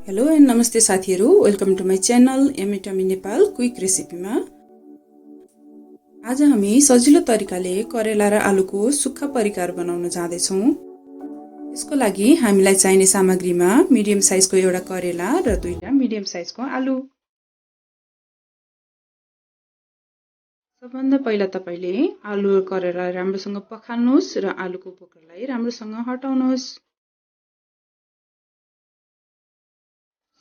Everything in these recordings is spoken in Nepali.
हेलो एन्ड नमस्ते साथीहरू, welcome to my channel YummyTummy-Nepal quick रेसिपीमा। आज हामी सजिलो तरिकाले करेला र आलुको सुक्खा परिकार बनाउन जाँदैछौँ। यसको लागि हामीलाई चाहिने सामग्रीमा मिडियम साइजको एउटा करेला र दुईटा मिडियम साइजको आलु। सबभन्दा पहिला तपाईले आलु र करेला राम्रोसँग पखाल्नुहोस् र आलुको पोकरलाई राम्रोसँग हटाउनुहोस्।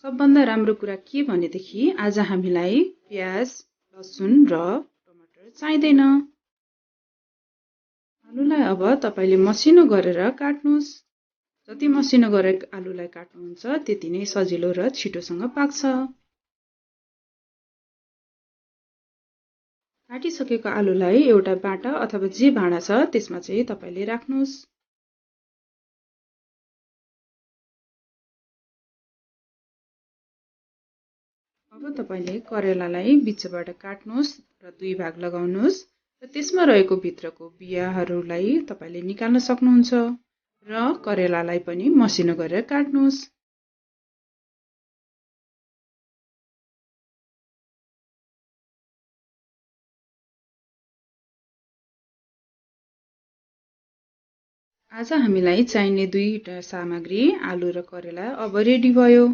सबभन्दा राम्रो कुरा के भनेदेखि आज हामीलाई प्याज, लसुन र टमाटर चाहिँदैन। आलुलाई अब तपाईले मसिनो गरेर काट्नुहोस्। जति मसिनो गरेर आलुलाई काट्नुहुन्छ त्यति नै सजिलो र छिटोसँग पाक्छ। काटिसकेको आलुलाई एउटा बाटा अथवा जे भाँडा छ त्यसमा चाहिँ तपाईले राख्नुहोस्। अब तपाईले करेलालाई बीचबाट काट्नुहोस् र दुई भाग लगाउनुहोस् र त्यसमा रहेको भित्रको बियाहरूलाई तपाईले निकाल्न सक्नुहुन्छ र करेलालाई पनि मसिनो गरेर काट्नुहोस्। आज हामीलाई चाहिने दुईटा सामग्री आलु र करेला अब रेडी भयो।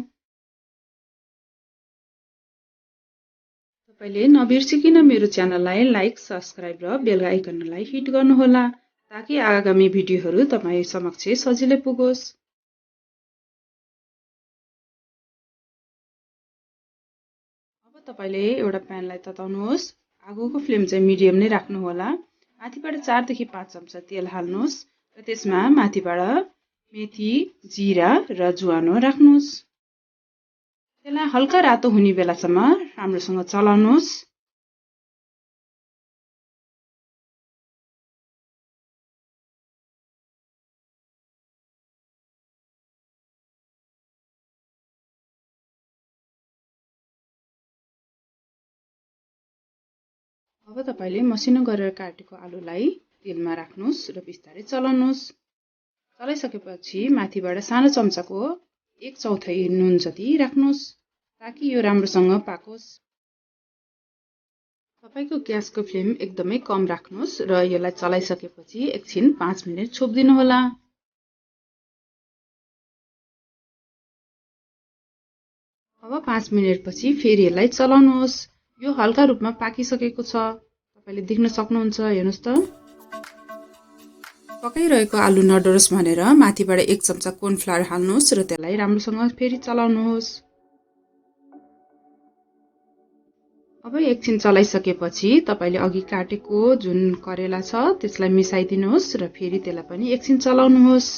तपाईले नबिर्सिकिन मेरो च्यानललाई लाइक, सब्स्क्राइब र बेल आइकनलाई हिट गर्नुहोला ताकि आगामी भिडियोहरू तपाई समक्ष सजिलै पुगोस्। अब तपाईले एउटा प्यानलाई तताउनुहोस्। आगोको फ्लेम चाहिँ मिडियम नै राख्नुहोला। माथिबाट 4 देखि 5 चम्चा तेल हाल्नुहोस् र त्यसमा माथिबाट मेथी, जिरा र ज्वानो राख्नुहोस्। त्यसलाई हल्का रातो हुने बेलासम्म राम्रोसँग चलाउनुहोस्। अब तपाईले मसिनो गरेर काटेको आलुलाई तेलमा राख्नुहोस् र बिस्तारै चलाउनुहोस्। चलाइसकेपछि माथिबाट सानो चम्चाको 1/4 नुन जति राख्नुहोस् ताकि यो राम्रोसँग पाकोस्। तपाईको ग्यासको फ्लेम एकदमै कम राख्नुहोस् र यसलाई चलाइसकेपछि एकछिन 5 मिनेट छोप्दिनु होला। अब 5 मिनेट पछि फेरि यसलाई चलाउनुहोस्। यो हल्का रूपमा पाकिसकेको छ। तपाईले देख्न सक्नुहुन्छ, हेर्नुस् त। पकाइरहेको आलु नडरोस् भनेर माथिबाट 1 चम्चा कर्नफ्लावर हाल्नुहोस् र त्यसलाई राम्रोसँग फेरि चलाउनुहोस्। अब एकछिन चलाइसकेपछि तपाईले अघि काटेको जुन करेला छ त्यसलाई मिसाइदिनुहोस् र फेरि त्यसलाई पनि एकछिन चलाउनुहोस्।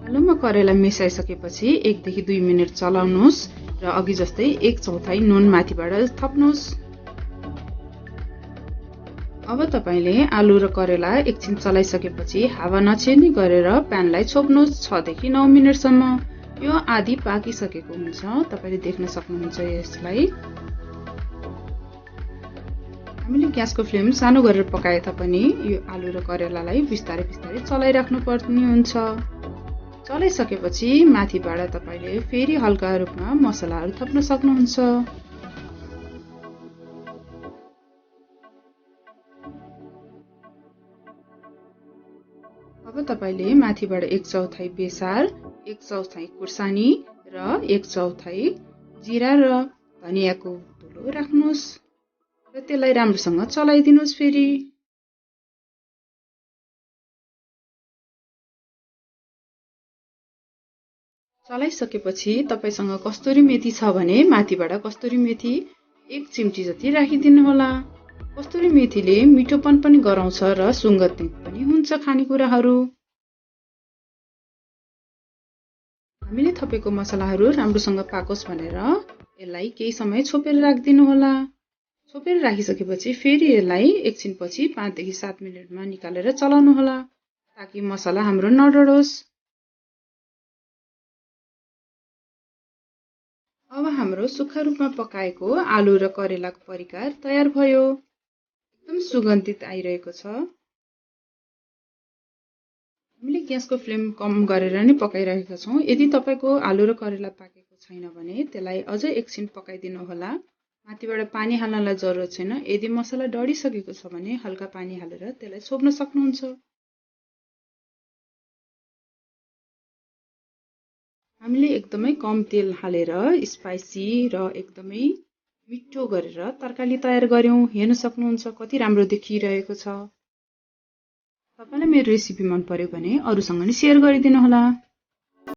आलुमा करेला मिसाइसकेपछि 1 देखि 2 मिनेट चलाउनुहोस् र अघि जस्तै 1/4 नुन माथिबाट थप्नुहोस्। अब तपाईले आलु र करेला एकछिन चलाइसकेपछि हावा नछिर्ने गरेर प्यानलाई छोप्नुहोस् 6 देखि 9 मिनेटसम्म। यो आधी पाकिसकेको हुन्छ। तपाईले देख्न सक्नुहुन्छ यसलाई। हामीले ग्यासको फ्लेम सानो गरेर पकाए तापनि यो आलु र करेलालाई बिस्तारै बिस्तारै चलाइराख्नु पर्ने हुन्छ। चलाइसकेपछि माथिबाट तपाईले फेरि हल्का रूपमा मसलाहरू थप्न सक्नुहुन्छ। अब तपाईले माथिबाट 1/4 बेसार, 1/4 खुर्सानी र 1/4 जिरा र धनियाको धुलो राख्नुहोस् र त्यसलाई राम्रोसँग चलाइदिनुहोस्। फेरि चलाइसकेपछि तपाईसँग कस्तुरी मेथी छ भने माथिबाट कस्तुरी मेथी 1 चिम्टी जति राखिदिनु होला। कस्तुरी मेथीले मिठोपन पनि गराउँछ र सुगन्धित पनि हुन्छ खानेकुराहरू। हामीले थपेको मसलाहरू राम्रोसँग पाकोस् भनेर यसलाई केही समय छोपेर राखिदिनु होला। छोपेर राखिसकेपछि फेरि यसलाई एकछिन पछि 5 देखि 7 मिनेटमा निकालेर चलाउनु होला ताकि मसला हाम्रो नडरोस्। अब हाम्रो सुक्खा रूपमा पकाएको आलु र करेलाको परिकार तयार भयो। एकदम सुगन्धित आइरहेको छ। हामीले ग्यासको फ्लेम कम गरेर नै पकाइरहेका छौं। यदि तपाईको आलु र करेला पाकेको छैन भने त्यसलाई अझै एकछिन पकाइदिनु होला। माथिबाट पानी हाल्नलाई जरुरत छैन। यदि मसला डढिसकेको छ भने हल्का पानी हालेर त्यसलाई छोप्न सक्नुहुन्छ। हामीले एकदमै कम तेल हालेर स्पाइसी र एकदमै मिठो गरेर तरकारी तयार गर्यौं। हेर्न सक्नुहुन्छ कति राम्रो देखिरहेको छ। तपाईलाई मेरो रेसिपी मन पर्यो भने अरूसँग नि शेयर गरिदिनु होला।